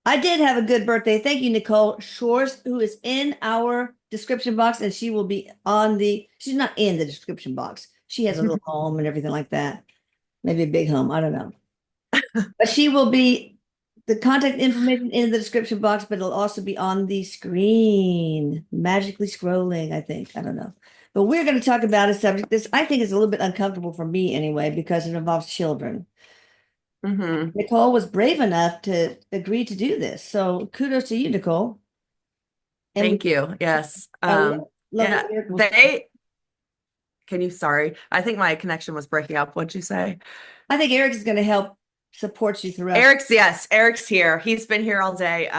I did have a good birthday. Thank you, Nicole Shores, who is in our description box, and she will be on she's not in the description box. She has a little home and everything like that. Maybe a big home. I don't know. But she will be the contact information in the description box, but it'll also be on the screen, magically scrolling, I think. I don't know. But we're going to talk about a subject this I think is a little bit uncomfortable for me anyway, because it involves children. Hmm. Nicole was brave enough to agree to do this. So kudos to you, Nicole. And Thank you. Yes. I love Yeah, what Erik will say. they can you sorry. I think my connection was breaking up. What'd you say? I think Erik is going to help support you throughout. Eric's here. He's been here all day.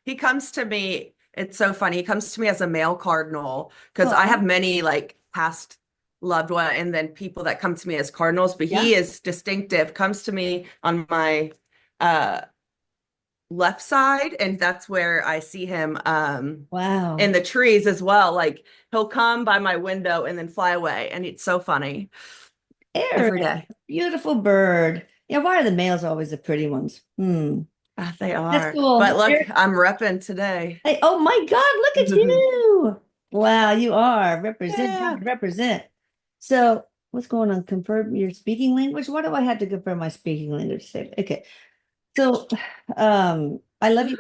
He comes to me. It's so funny. He comes to me as a male cardinal because I Oh, have many like past loved one and then people that come to me as cardinals, but yeah. he is distinctive, comes to me on my uh left side, and that's where I see him in Wow. the trees as well. Like he'll come by my window and then fly away, and it's so funny Erik, every day. beautiful bird. Yeah, why are the males always the pretty ones? Hmm. Ah, they That's are. cool. But Well, look, Erik, I'm repping today. hey, oh my God, look at you. Wow, you are represent, Yeah. time to represent. So, what's going on? Confirm your speaking language? What do I have to confirm my speaking language? Say, okay. So, I love you,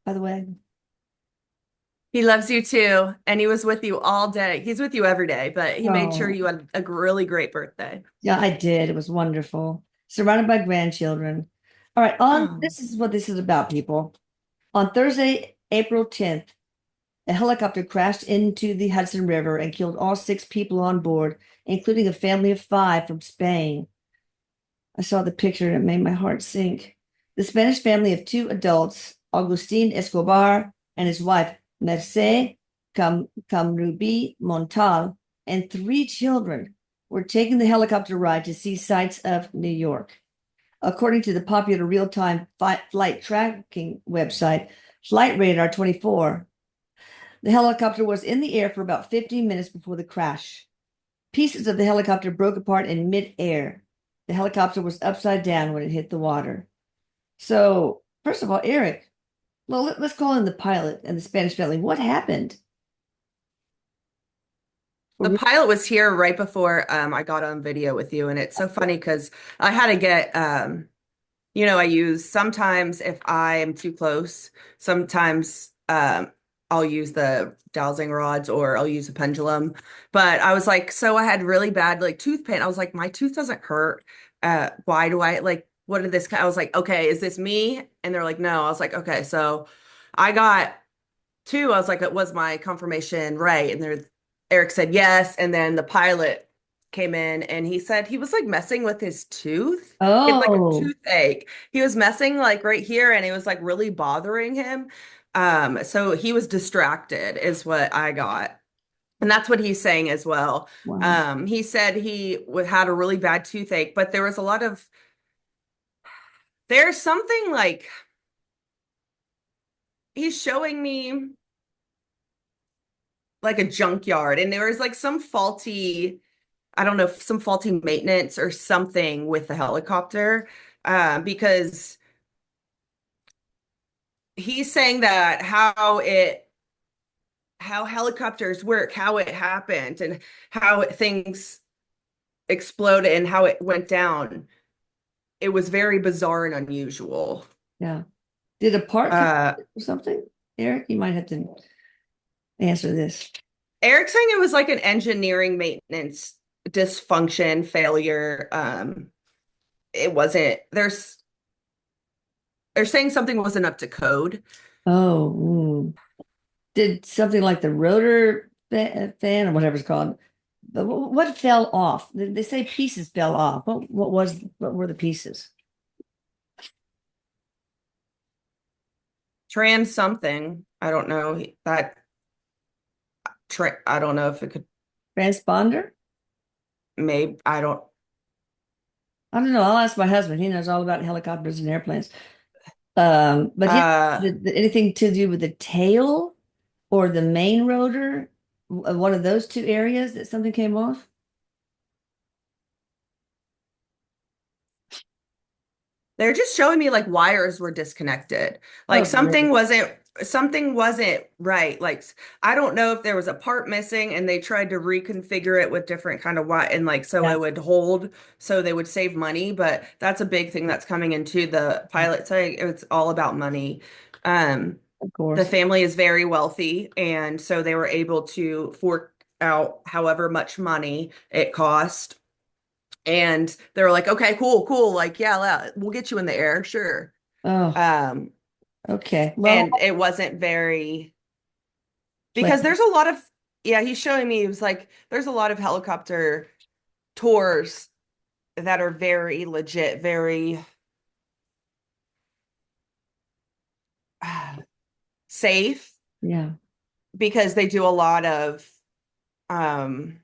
by the way. He loves you too. And he was with you all day. He's with you every day, but he made sure Oh, you had a really great birthday. yeah, I did. It was wonderful. Surrounded by grandchildren. All right, on Oh, this is what this is about, people. On Thursday, April 10th, a helicopter crashed into the Hudson River and killed all six people on board, including a family of five from Spain. I saw the picture and it made my heart sink. The Spanish family of two adults, Agustin Escobar and his wife, Merce Camrubi Montal, and three children, were taking the helicopter ride to see sights of New York. According to the popular real-time flight tracking website, Flight Radar 24, the helicopter was in the air for about 15 minutes before the crash. Pieces of the helicopter broke apart in mid-air. The helicopter was upside down when it hit the water. So, first of all, Erik, well, let's call in the pilot and the Spanish family. What happened? the pilot was here right before I got on video with you. And it's so funny because I had to get I use sometimes if I am too close, sometimes I'll use the dowsing rods or I'll use a pendulum. But I was like, so I had really bad like tooth pain. I was like, my tooth doesn't hurt. Why do I like what did this? I was like, okay, is this me? And they're like, no. I was like, okay, so I got two. I was like, it was my confirmation right? And there, Erik said yes, and then the pilot came in and he said he was like messing with his tooth. He had like a Oh, toothache. He was messing like right here and it was like really bothering him. So he was distracted, is what I got. And that's what he's saying as well. wow. He said had a really bad toothache, but there was a lot of, there's something like he's showing me like a junkyard and there was like some faulty, I don't know, some faulty maintenance or something with the helicopter, because he's saying that how helicopters work, how it happened, and how things exploded and how it went down. It was very bizarre and unusual. Yeah. Did a part come Uh, or something? Erik, you might have to answer this. Erik saying it was like an engineering maintenance dysfunction failure. It wasn't. They're saying something wasn't up to code. Oh, did something like the rotor fan or whatever it's called? What fell off? They say pieces fell off. What were the pieces? Trans something. I don't know that. I don't know if it could. Transponder? Maybe I don't. I don't know. I'll ask my husband. He knows all about helicopters and airplanes. But yeah, Uh, anything to do with the tail or the main rotor? One of those two areas that something came off? They're just showing me like wires were disconnected. Oh, Like great. something wasn't right. Like I don't know if there was a part missing and they tried to reconfigure it with different kind of wire and like so Yeah, it would hold so they would save money, but that's a big thing that's coming into the pilot saying it's all about money. Um of the course. family is very wealthy and so they were able to fork out however much money it cost and they were like, okay, cool, cool. Like, yeah, we'll get you in the air, sure. Oh, Um, okay. Well, and it wasn't very because plan. there's a lot of yeah, he's showing me, he was like, there's a lot of helicopter tours that are very legit, very safe Yeah. because they do a lot of um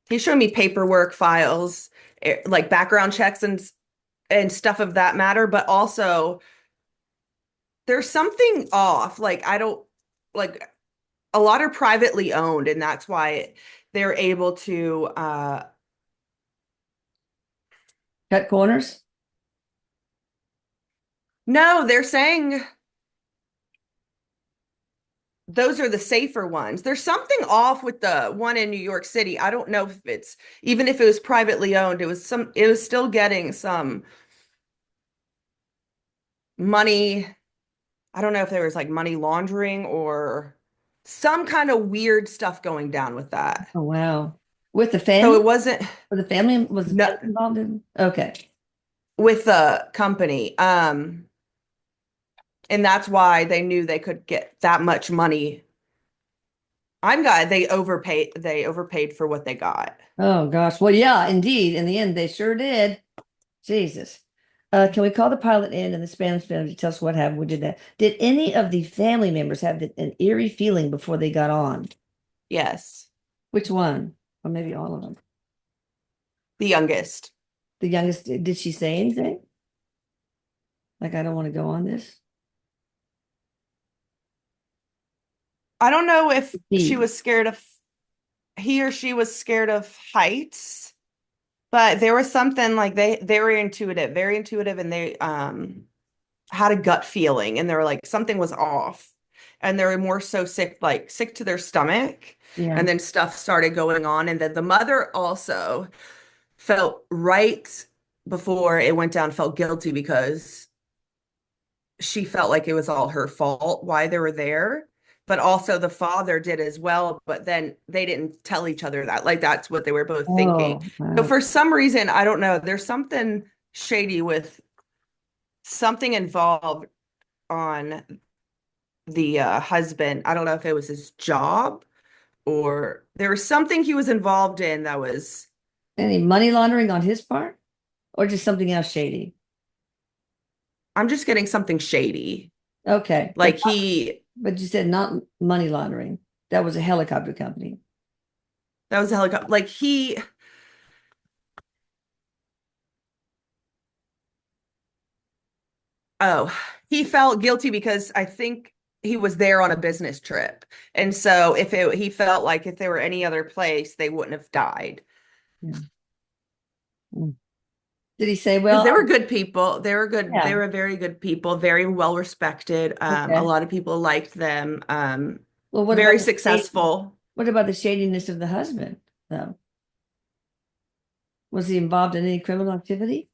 he's showing me paperwork files, like background checks and stuff of that matter, but also there's something off. Like I don't like a lot are privately owned, and that's why they're able to Cut corners. no, they're saying those are the safer ones. There's something off with the one in New York City. I don't know if it's even if it was privately owned, it was still getting some money. I don't know if there was like money laundering or some kind of weird stuff going down with that. Oh, wow. With the So family? it wasn't Or the family? Was the no family involved in? Okay. with the company. And that's why they knew they could get that much money. I'm glad they overpaid for what they got. Oh, gosh. Well, yeah, indeed. In the end, they sure did. Jesus. Can we call the pilot in and the Spanish family to tell us what happened? We did that. Did any of the family members have an eerie feeling before they got on? Yes. Which one? Or maybe all of them. The youngest. The youngest, did she say anything? Like, I don't want to go on this? I don't know if she He. was scared of he or she was scared of heights, but there was something like they were intuitive, very intuitive, and they had a gut feeling and they were like something was off. And they were more so sick, like sick to their stomach. Yeah. And then stuff started going on. And then the mother also felt right before it went down, felt guilty because she felt like it was all her fault why they were there. But also the father did as well. But then they didn't tell each other that. Like that's what they were both thinking. Oh, So wow. for some reason, I don't know, there's something shady with something involved on the husband. I don't know if it was his job or there was something he was involved in that was, Any money laundering on his part? Or just something else shady? I'm just getting something shady. Okay. Like he, But you said not money laundering. That was a helicopter company. that was a helicopter, like oh, he felt guilty because I think he was there on a business trip. And so he felt like if there were any other place, they wouldn't have died. Yeah. Mm. Did he say, Because well, they were good people. They yeah, were very good people, very well respected. A okay. lot of people liked them. Well, Very successful. what about the shadiness of the husband, though? Was he involved in any criminal activity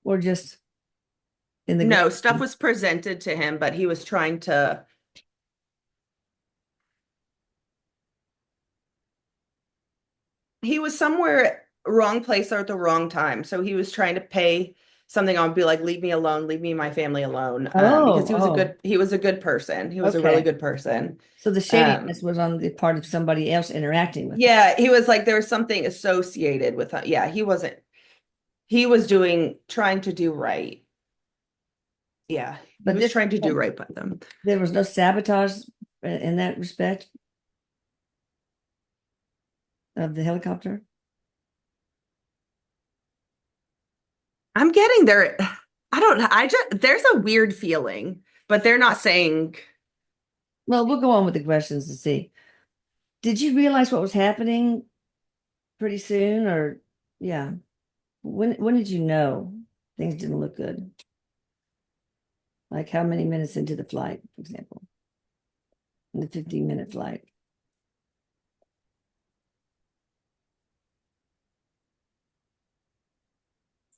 or just in the No, stuff ground? was presented to him, but he was trying to, he was somewhere wrong place or at the wrong time. So he was trying to pay something on, be like, leave me alone, leave me and my family alone. Because Oh, oh, he was a good person. He was a really okay. good person. So the Um, shadiness was on the part of somebody else interacting with him. yeah, he was like, there was something associated with yeah, he was trying to do right. Yeah, he But was this, trying to do right by them. there was no sabotage in that respect of the helicopter. I'm getting there. I don't know. There's a weird feeling, but they're not saying. Well, we'll go on with the questions to see. Did you realize what was happening pretty soon, or Yeah. When did you know things didn't look good? Like how many minutes into the flight, for example, in the 15-minute flight?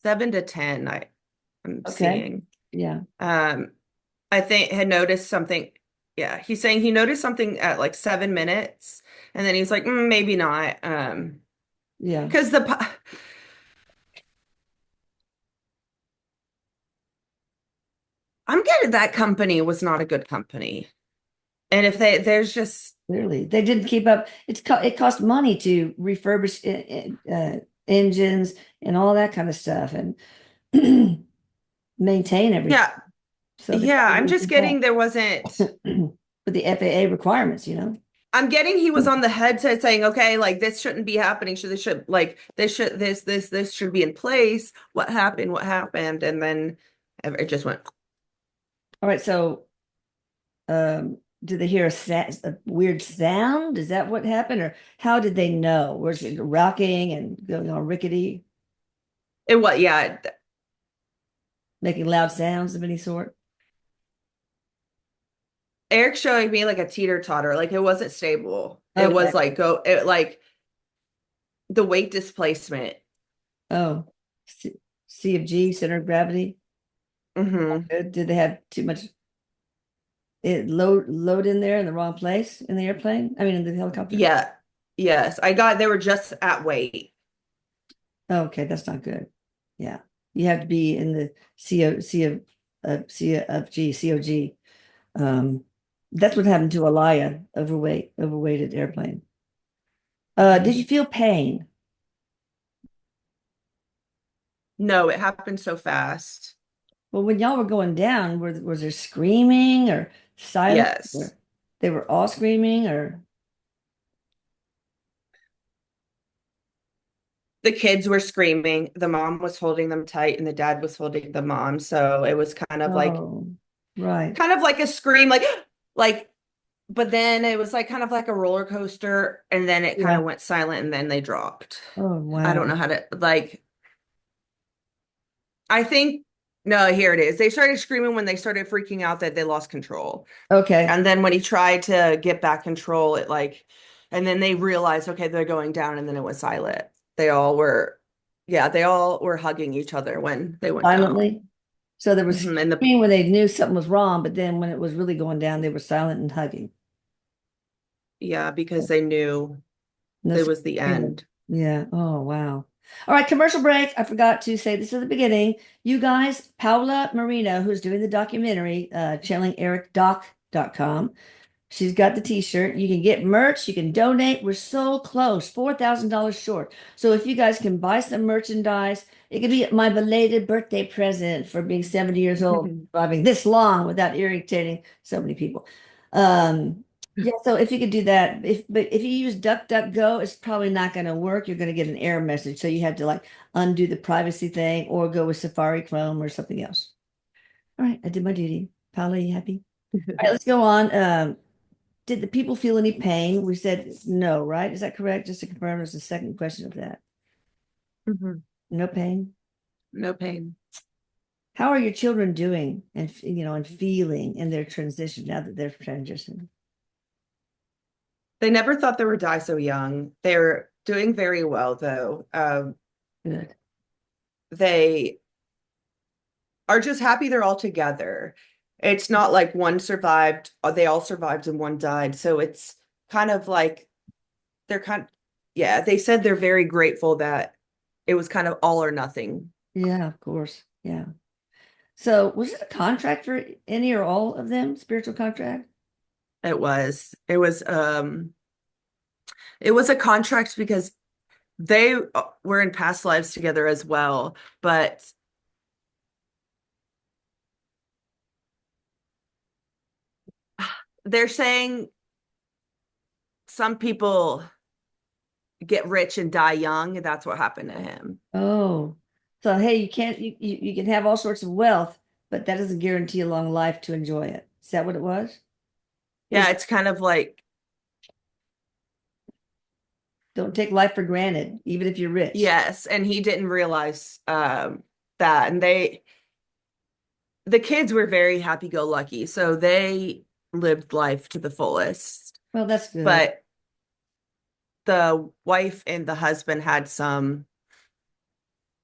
7 to 10, I'm Okay. seeing. Yeah. Um, I think had noticed something. Yeah, he's saying he noticed something at like 7 minutes, and then he's like, maybe not. Yeah. Because I'm getting that company was not a good company. And if there's just, Clearly, they didn't keep up. It cost money to refurbish engines and all that kind of stuff and maintain everything. yeah, So they yeah, probably I'm didn't just keep up getting there wasn't, with the FAA requirements, you know? I'm getting he was on the headset saying, okay, like this shouldn't be happening. Should this should like this should be in place. What happened? What happened? And then it just went. All right, so did they hear a weird sound? Is that what happened, or how did they know? Was it rocking and going on rickety, It what? Yeah, making loud sounds of any sort? Eric showing me like a teeter totter, like it wasn't stable. It Okay. was like like the weight displacement. Oh, C of G, center of gravity. Hmm. Did they have too much load in there in the wrong place in the airplane? I mean, in the helicopter. Yeah, yes, they were just at weight. Okay, that's not good. Yeah, you have to be in the C of G COG. Um, that's what happened to Alaya, overweighted airplane. Did you Mhm. feel pain? No, it happened so fast. Well, when y'all were going down, was there screaming or silence? Yes. Or they were all screaming, or The kids were screaming. The mom was holding them tight, and the dad was holding the mom. So it was oh, right. kind of like a scream, like, but then it was like kind of like a roller coaster, and then it kind Yeah. of went silent, and then they dropped. Oh, I don't know wow. how to like. I think no, here it is. They started screaming when they started freaking out that they lost control. Okay. And then when he tried to get back control, it like, and then they realized, okay, they're going down, and then it was silent. They all were, yeah, they all were hugging each other when they went down. Silently. So there was And screaming when they knew something was wrong, but then when it was really going down, they were silent and hugging. yeah, because they knew No it was the screaming. end. Yeah. Oh, wow. All right, commercial break. I forgot to say this at the beginning. You guys, Paula Marino, who's doing the documentary, channelingericdoc.com. She's got the t-shirt. You can get merch. You can donate. We're so close, $4,000 short. So if you guys can buy some merchandise, it could be my belated birthday present for being 70 years old, surviving this long without irritating so many people. Yeah, so if you could do that, but if you use DuckDuckGo, it's probably not going to work. You're going to get an error message. So you have to like undo the privacy thing or go with Safari Chrome or something else. All right, I did my duty. Paula, you happy? All right, let's go on. Did the people feel any pain? We said no, right? Is that correct? Just to confirm, there's a second question of that. Mhm. No pain. No pain. How are your children doing and and feeling in their transition now that they're transitioning? They never thought they would die so young. They're doing very well, though. Good. They are just happy they're all together. It's not like one survived, or they all survived and one died. So it's kind of like they're yeah, they said they're very grateful that it was kind of all or nothing. Yeah, of course. Yeah. So was it a contract for any or all of them? Spiritual contract? It was a contract because they were in past lives together as well, but they're saying some people get rich and die young, and that's what happened to him. Oh, so hey, you can't you can have all sorts of wealth, but that doesn't guarantee a long life to enjoy it. Is that what it was? Yeah, Is it's kind of like Don't take life for granted, even if you're rich. Yes, and he didn't realize that. And the kids were very happy-go-lucky, so they lived life to the fullest. Well, that's good. But the wife and the husband had some,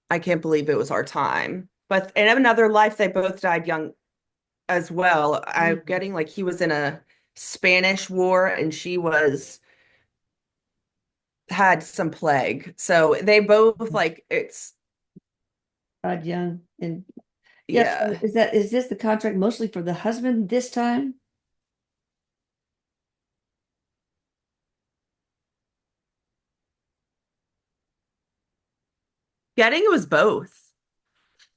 I can't believe it was our time. But in another life, they both died young as well. I'm Mm. getting like he was in a Spanish war and she was had some plague. So they both like it's Todd Young. And yes, so yeah. is this the contract mostly for the husband this time? Getting it was both.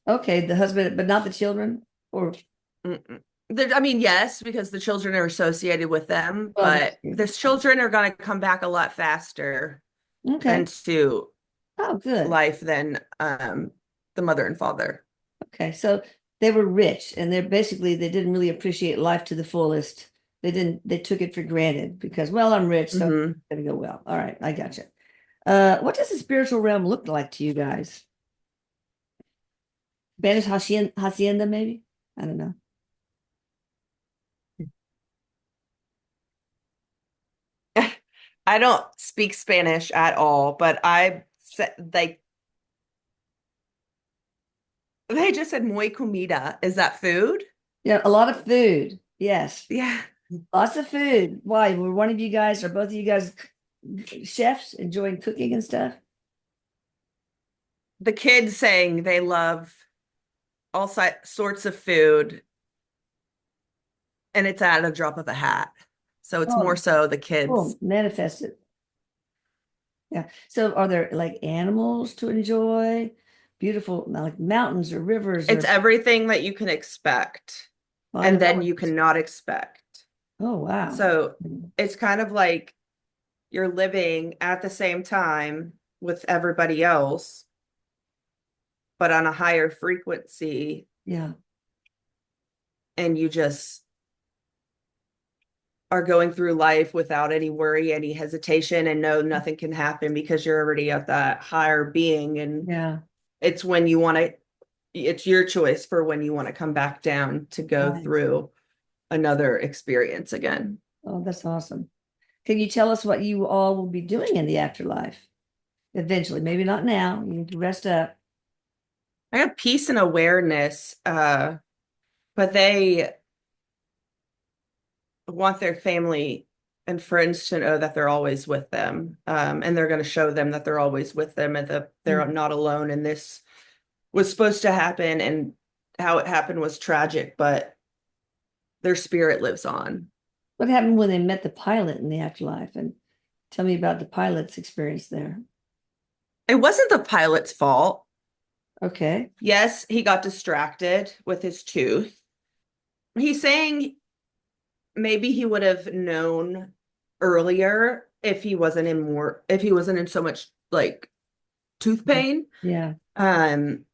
Okay, the husband, but not the children? Or Mm-mm. I mean, yes, because the children are associated with them, well, that's but true. the children are going to come back a lot faster Okay. into Oh, good. life than the mother and father. Okay. So they were rich and they're basically they didn't really appreciate life to the fullest. They took it for granted because, well, I'm rich, so it's Hmm. gonna go well. All right, I got you. What does the spiritual realm look like to you guys? Spanish hacienda, maybe? I don't know. I don't speak Spanish at all, but I said like they just said muy comida. Is that food? Yeah, a lot of food. Yes. Yeah. Lots of food. Why? Were one of you guys or both of you guys chefs enjoying cooking and stuff? The kids saying they love all sorts of food and it's at a drop of a hat. So it's more Oh, so the kids. cool. Manifest it. Yeah. So are there like animals to enjoy? Beautiful, like mountains or rivers It's or everything that you can expect well, I and know that then one. you cannot expect. Oh, wow. So it's kind of like you're living at the same time with everybody else, but on a higher frequency, Yeah. and you just are going through life without any worry, any hesitation, and know nothing can happen because you're already at that higher being. And Yeah. it's when you want to, it's your choice for when you want to come back down to go Right. through another experience again. Oh, that's awesome. Can you tell us what you all will be doing in the afterlife eventually? Maybe not now. You need to rest up. I have peace and awareness, but they want their family and friends to know that they're always with them. And they're going to show them that they're always with them and that they're Mm. not alone. And this was supposed to happen, and how it happened was tragic, but their spirit lives on. What happened when they met the pilot in the afterlife? And tell me about the pilot's experience there. It wasn't the pilot's fault. Okay. Yes, he got distracted with his tooth. He's saying maybe he would have known earlier if he wasn't in so much like tooth pain. Yeah. Um,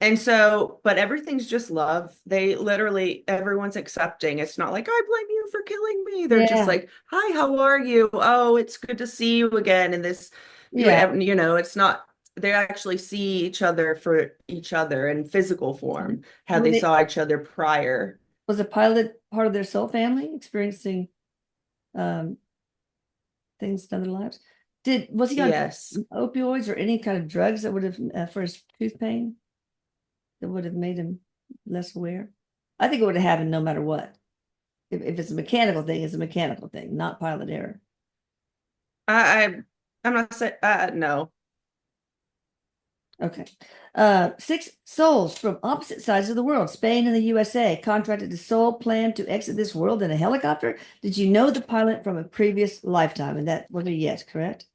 and so, but everything's just love. They literally, everyone's accepting. It's not like, I blame you for killing me. They're just Yeah. like, hi, how are you? Oh, it's good to see you again. And this, Yeah. you know, it's not, they actually see each other for each other in physical form, how Were they they, saw each other prior. was the pilot part of their soul family experiencing um, things in other lives? Was he on Yes. opioids or any kind of drugs that would have for his tooth pain that would have made him less aware? I think it would have happened no matter what. If it's a mechanical thing, it's a mechanical thing, not pilot error. I'm not saying, no. Okay. Six souls from opposite sides of the world, Spain and the USA, contracted to soul plan to exit this world in a helicopter. Did you know the pilot from a previous lifetime? And that was a yes, correct?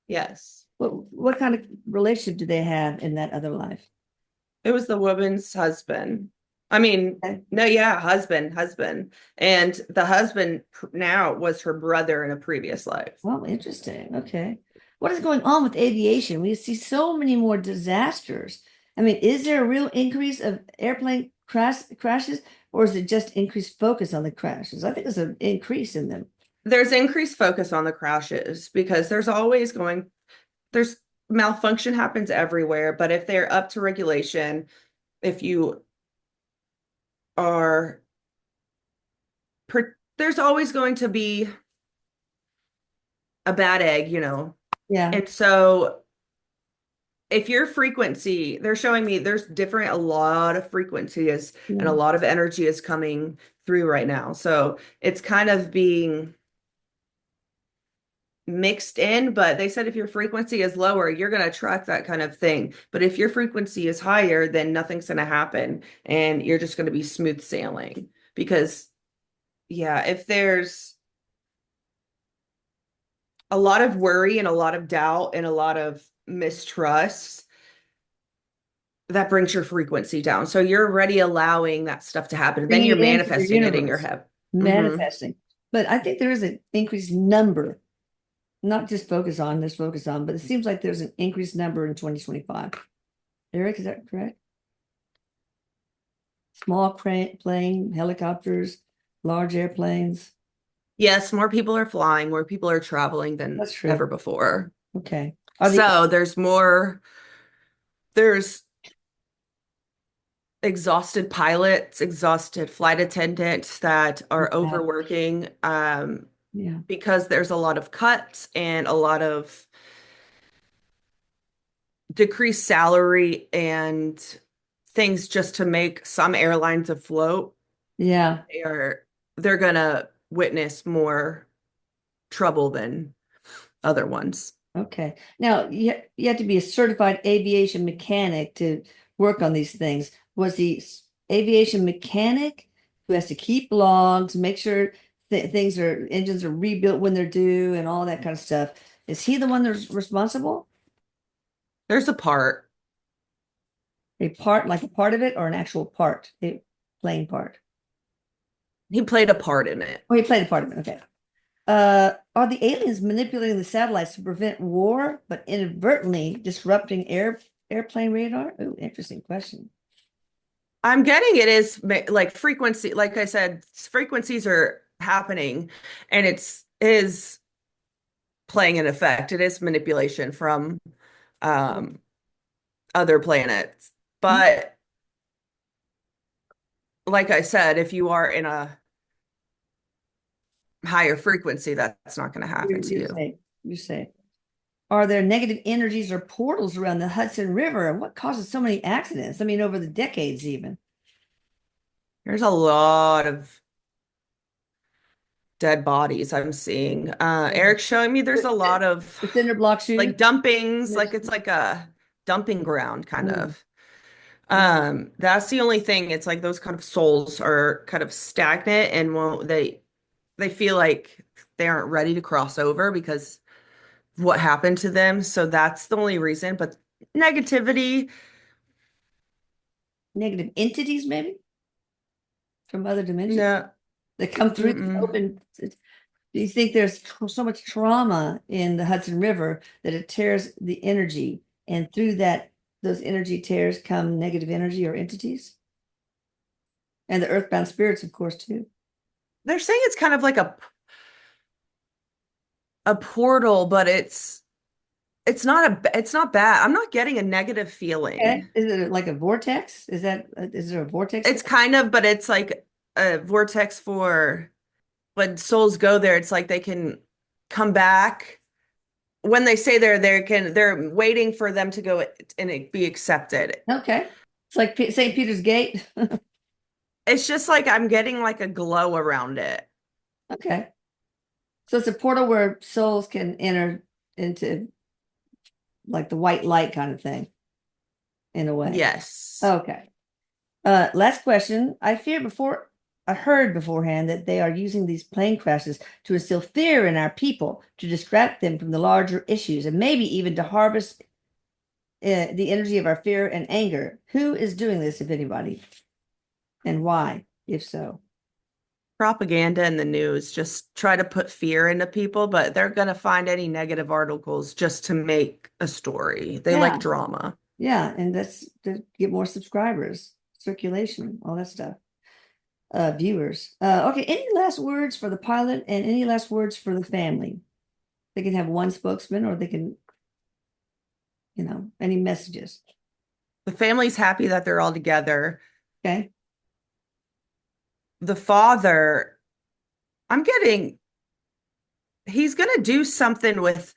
Yes. What kind of relationship do they have in that other life? It was the woman's husband. I mean, Okay. no, yeah, husband. And the husband now was her brother in a previous life. Well, interesting. Okay. What is going on with aviation? We see so many more disasters. I mean, is there a real increase of airplane crashes, or is it just increased focus on the crashes? I think there's an increase in them. there's increased focus on the crashes because there's malfunction happens everywhere, but if they're up to regulation, if you are, there's always going to be a bad egg, you know. Yeah. And so if your frequency, they're showing me there's a lot of frequencies and a Yeah. lot of energy is coming through right now. So it's kind of being mixed in, but they said if your frequency is lower, you're going to attract that kind of thing. But if your frequency is higher, then nothing's going to happen and you're just going to be smooth sailing. Because, yeah, if there's a lot of worry and a lot of doubt and a lot of mistrust, that brings your frequency down. So you're already allowing that stuff to happen. Then Bringing you're it into your manifesting it in your universe, head. Hmm. manifesting. But I think there is an increased number, not just focus on, but it seems like there's an increased number in 2025. Erik, is that correct? Small plane, helicopters, large airplanes. Yes, more people are flying, more people are traveling than That's true. ever before. Okay. So there's exhausted pilots, exhausted flight attendants that are Yeah. overworking Yeah. because there's a lot of cuts and a lot of decreased salary and things just to make some airlines afloat. Yeah. They're gonna witness more trouble than other ones. Okay. Now, you have to be a certified aviation mechanic to work on these things. Was the aviation mechanic who has to keep logs, make sure things engines are rebuilt when they're due and all that kind of stuff? Is he the one that's responsible? There's a part. Like a part of it, or an actual part, a playing part? He played a part in it. Oh, he played a part of it. Okay. Are the aliens manipulating the satellites to prevent war, but inadvertently disrupting airplane radar? Oh, interesting question. I'm getting it is like frequency, like I said, frequencies are happening and it's is playing an effect. It is manipulation from um other planets. But like I said, if you are in a higher frequency, that's not going to happen to You you. say, you say, are there negative energies or portals around the Hudson River? And what causes so many accidents? I mean, over the decades, even. There's a lot of dead bodies I'm seeing. Eric's showing me there's a lot of The cinder block shooting. like dumpings, like it's like a dumping ground kind Mm, of. mm. That's the only thing. It's like those kind of souls are kind of stagnant and won't they feel like they aren't ready to cross over because of what happened to them. So that's the only reason. But negativity, Negative entities, maybe from other dimensions no. that come through these Mm-mm. open. Do you think there's so much trauma in the Hudson River that it tears the energy, and through that, those energy tears come negative energy or entities, and the earthbound spirits, of course, too. They're saying it's kind of like a portal, but it's not bad. I'm not getting a negative Okay, feeling. is it like a vortex? Is there a vortex there? It's kind of, but it's like a vortex for when souls go there, it's like they can come back. When they say they're waiting for them to go and it be accepted. Okay, it's like St. Peter's Gate. It's just like I'm getting like a glow around it. Okay, so it's a portal where souls can enter into like the white light kind of thing in a way. Yes. Okay. Last question. I heard beforehand that they are using these plane crashes to instill fear in our people, to distract them from the larger issues, and maybe even to harvest the energy of our fear and anger. Who is doing this, if anybody, and why, if so? Propaganda in the news just try to put fear into people, but they're going to find any negative articles just to make a story. They like Yeah, drama. yeah, and that's to get more subscribers, circulation, all that stuff. viewers. Okay, any last words for the pilot and any last words for the family? They can have one spokesman or they can, any messages. The family's happy that they're all together. Okay. The father, I'm getting, he's gonna do something with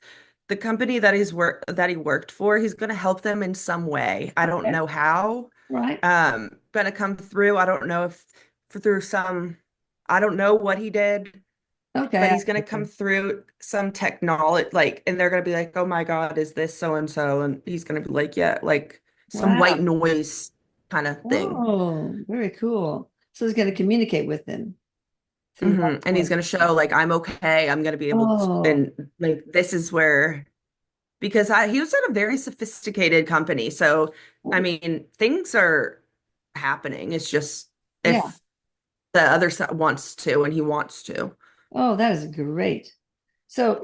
the company that he worked for. He's gonna help them in some way. I don't Okay. know how. Right. Gonna come through. I don't know if through some, I don't know what he did, but Okay. he's gonna come through some technology, like, and they're gonna be like, "Oh my God, is this so and so?" And he's gonna be like, "Yeah," like some Wow. white noise kind of thing. Oh, very cool. So he's going to communicate with them through white And he's noise. gonna show like I'm okay. I'm gonna be able to, Oh, and like this is where because he was at a very sophisticated company. So I mean, things are happening. It's just yeah. if the other side wants to and he wants to. Oh, that is great. So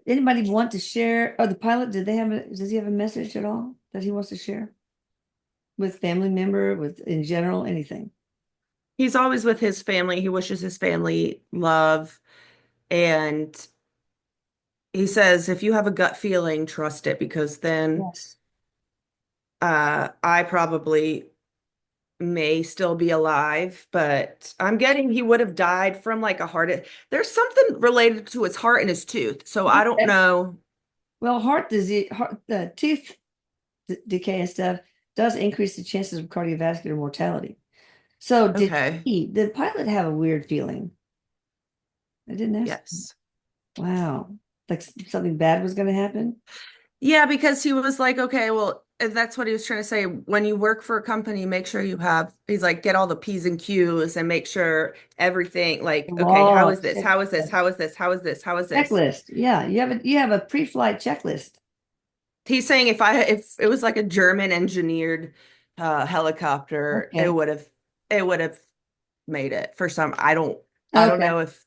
anybody want to share? Oh, the pilot, does he have a message at all that he wants to share with family member, with in general, anything? He's always with his family. He wishes his family love. And he says, if you have a gut feeling, trust it because then Yes. I probably may still be alive, but I'm getting he would have died from like a heart. There's something related to his heart and his tooth. So I don't Okay. know. Well, heart disease, the tooth decay and stuff does increase the chances of cardiovascular mortality. So Okay. did the pilot have a weird feeling? I didn't ask. Yes. Wow. Like something bad was going to happen? Yeah, because he was like, okay, well, that's what he was trying to say. When you work for a company, make sure you have, he's like, get all the P's and Q's and make sure everything, like, okay, how Oh, is this? How is this? How is this? How is this? How is this? checklist. Yeah, you have a pre-flight checklist. He's saying if it was like a German engineered helicopter, Okay. it would have made it for some. I don't Okay. know if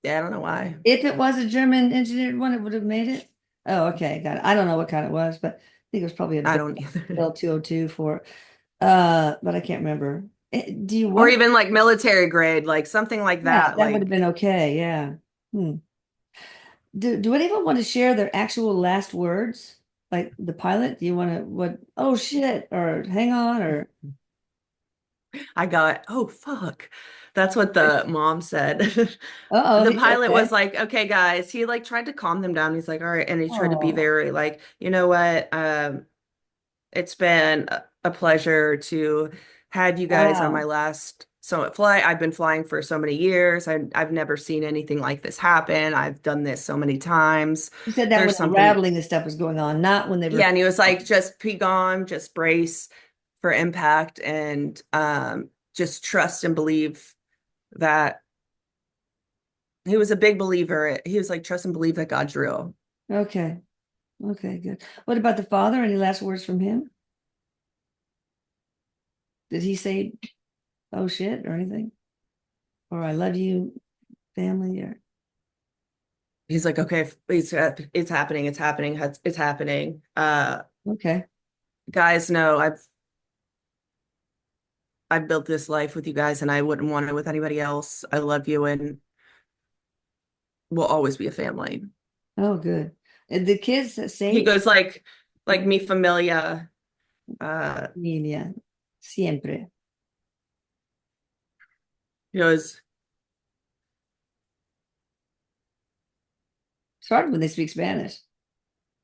yeah, I don't know why. If it was a German engineered one, it would have made it. Oh, okay, got it. I don't know what kind it was, but I think it was probably a I big don't either. L202 for but I can't remember. Do you Or want even like military grade, like something like Yeah, that. that would have Like been okay. Yeah. Hmm. Do anyone want to share their actual last words? Like the pilot? Do you want to what oh shit or hang on or I got, oh fuck. That's what the mom said. uh-oh, The he's pilot okay. was like, okay, guys. He like tried to calm them down. He's like, all right. And he tried to be Oh, very like, you know what? It's been a pleasure to have you guys on my wow. last summit flight. I've been flying for so many years. I've never seen anything like this happen. I've done this so many times. He said that when There's the something, rattling and stuff was going on, not when they were yeah. And he was like, just be gone, just brace for impact and just trust and believe that he was a big believer. He was like, trust and believe that God's real. okay. Okay, good. What about the father? Any last words from him? Did he say oh shit or anything? Or I love you, family or He's like, okay, it's happening, it's happening, it's happening. okay. Guys, no, I've built this life with you guys and I wouldn't want it with anybody else. I love you and we'll always be a family. Oh, good. And the kids that He say goes like mi familia. Uh, familia siempre. he goes, It's hard when they speak Spanish.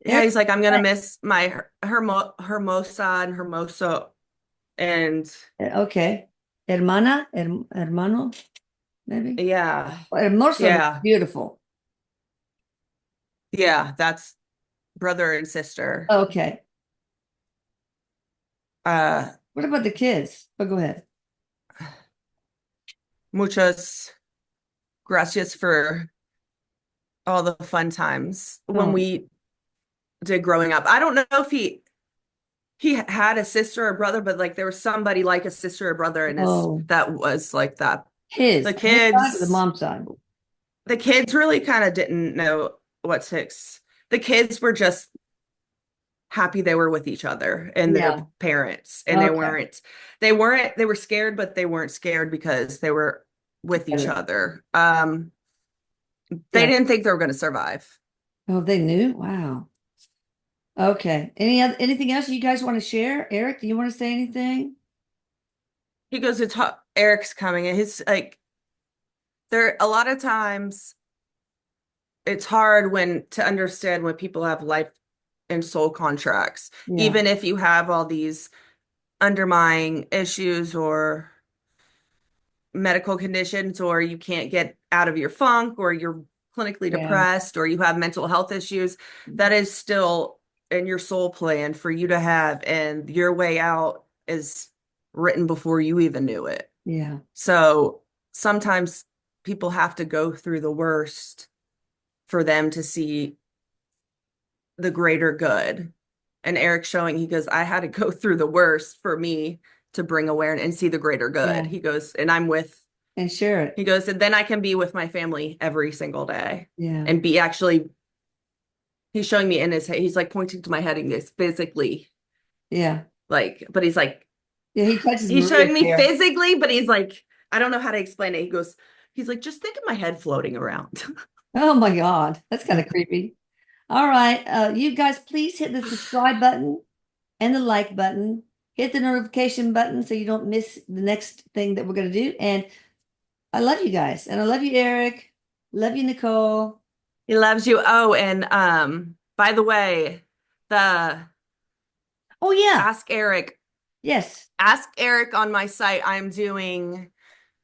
yeah, Eric, he's like, I'm gonna miss my hermosa and hermoso. And okay. Hermano, maybe. yeah, Well, hermoso, yeah, beautiful. yeah, that's brother and sister. Okay. Uh, What about the kids? Oh, go ahead. muchas gracias for all the fun times when Oh, we did growing up. I don't know if he had a sister or brother, but like there was somebody like a sister or brother in his oh, that was like that. his The on his side or the kids, mom's side? the kids really kind of didn't know what to the kids were just happy they were with each other and their Yeah. parents. And Okay. they were scared, but they weren't scared because they were with each Together. other. They Yeah. didn't think they were going to survive. Oh, they knew? Wow. Okay. Anything else you guys want to share? Eric, do you want to say anything? He goes, Eric's coming. And he's like, there, a lot of times it's hard when to understand when people have life and soul contracts, Yeah. even if you have all these underlying issues or medical conditions, or you can't get out of your funk, or you're clinically Yeah. depressed, or you have mental health issues. That is still in your soul plan for you to have, and your way out is written before you even knew it. Yeah. So sometimes people have to go through the worst for them to see the greater good. And Eric showing, he goes, I had to go through the worst for me to bring awareness and see the greater good. Yeah. He goes, and I'm with, And share he it. goes, and then I can be with my family every single day Yeah. and be actually, he's showing me in his head, he's like pointing to my head and goes, physically, Yeah. like, but he's like, Yeah. He touches he's Maria's showing me hair. physically, but he's like, I don't know how to explain it. He goes, he's like, just think of my head floating around. Oh my God. That's kind of creepy. All right. You guys, please hit the subscribe button and the like button. Hit the notification button so you don't miss the next thing that we're going to do. And I love you guys. And I love you, Eric. Love you, Nicole. He loves you. Oh, and by the way, the Oh, yeah. Ask Eric, Yes. Ask Eric on my site, I'm doing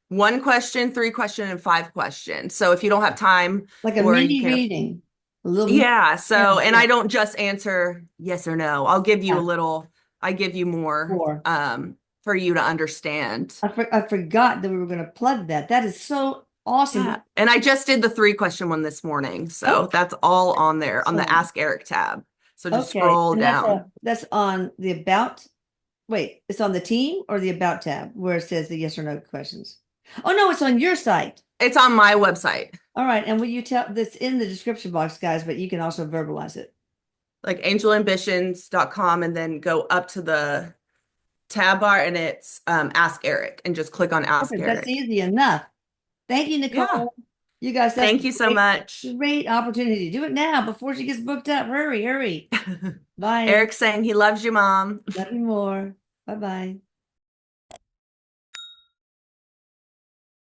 one question, three question, and five questions. So if you don't have time, Like a or you mini can't, reading. A little, yeah. yeah, So, and yeah, I don't just answer yes or no. I'll give you a yeah. little, I give you more Four. for you to understand. I forgot that we were going to plug that. That is so awesome. Yeah. And I just did the three question one this morning. Oh, So that's all on there on the excellent. Ask Eric tab. So just Okay. scroll And down. that's on the about. Wait, it's on the team or the about tab where it says the yes or no questions. Oh no, it's on your site. It's on my website, All right. And will you tell this in the description box, guys, but you can also verbalize it. like angelambitions.com, and then go up to the tab bar and it's Ask Eric, and just click on Ask Perfect. That's Eric. easy enough. Thank you, Yeah. Nicole. You guys, that's Thank you so great, much. great opportunity. Do it now before she gets booked up. Hurry, hurry. Bye. Eric saying he loves you, Mom. Love you more. Bye bye.